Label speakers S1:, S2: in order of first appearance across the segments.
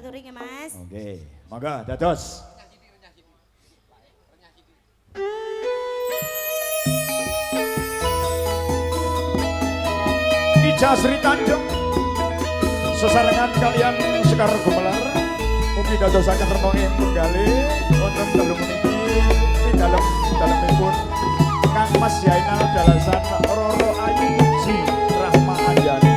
S1: aturi nggih Mas.
S2: Oke, monggo dados. Ica Sri Tanjung sesarengan kalian Sekar Gumelar mugi dadosaken renonging penggali wonten dalu meniki dalemipun Kang Mas Yainal dalasan Roro Ayu Puji Rahma Anjani.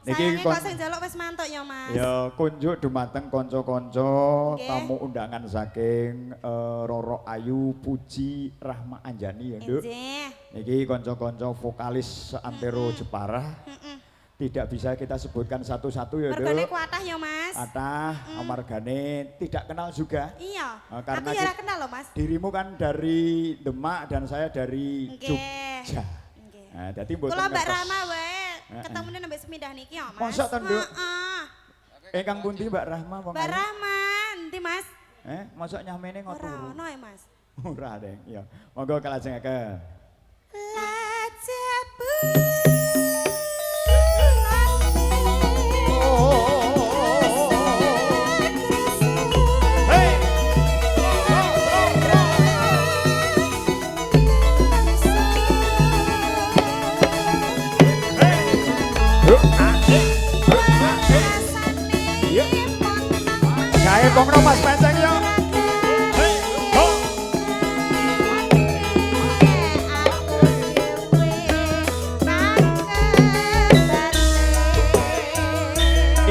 S1: Niki kok sing njaluk wis mantuk ya Mas.
S2: Ya kunjuk dumateng kanca-kanca tamu undangan saking Roro Ayu Puji Rahma Anjani ya Nduk. Niki kanca-kanca vokalis seantero Jepara. Tidak bisa kita sebutkan satu-satu ya Nduk.
S1: Mergane kuatah ya Mas.
S2: Kathah amargane tidak kenal juga.
S1: Iya.
S2: Karena
S1: aku ya ora kenal loh Mas.
S2: Dirimu kan dari Demak dan saya dari Jogja. Nah, dadi mboten
S1: kula Mbak Rama wae. Ketemune nambah semindah niki ya Mas.
S2: Mosok to Nduk? Heeh. Kang pundi Mbak Rahma wong
S1: Mbak Rahma, endi Mas?
S2: Mosok nyamene ngono.
S1: Ora ono ya Mas.
S2: Ora deng, ya. Monggo kalajengaken.
S1: Lajabu.
S2: Gawe pongno Mas Penceng yo.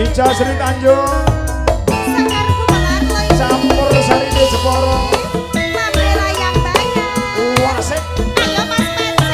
S2: Ica Sri Tanjung campur sarine Jepara. Wasik.
S1: Ayo Mas Penceng.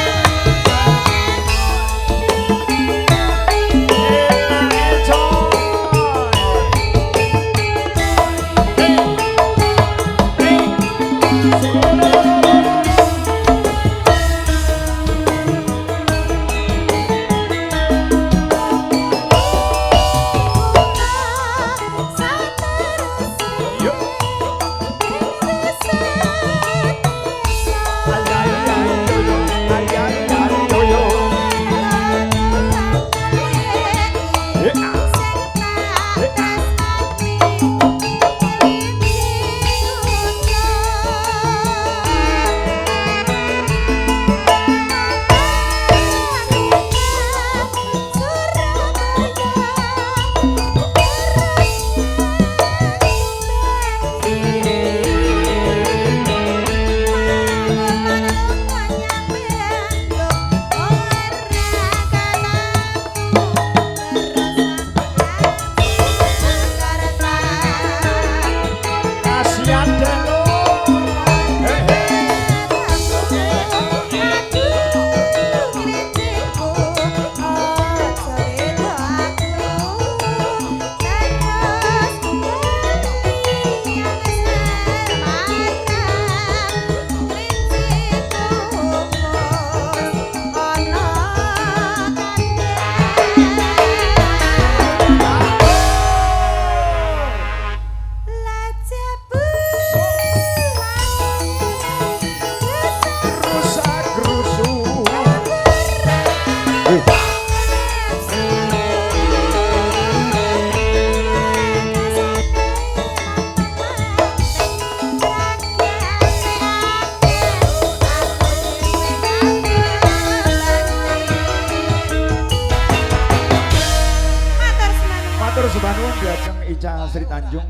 S2: Ica Sri Tanjung.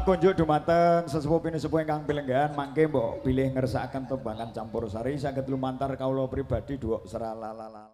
S2: Kunjuk dumateng sesepuh pinisepuh ingkang pilenggan mangke mbok pilih ngersakaken tebangan campur sari saged lumantar kawula pribadi duok seralalala.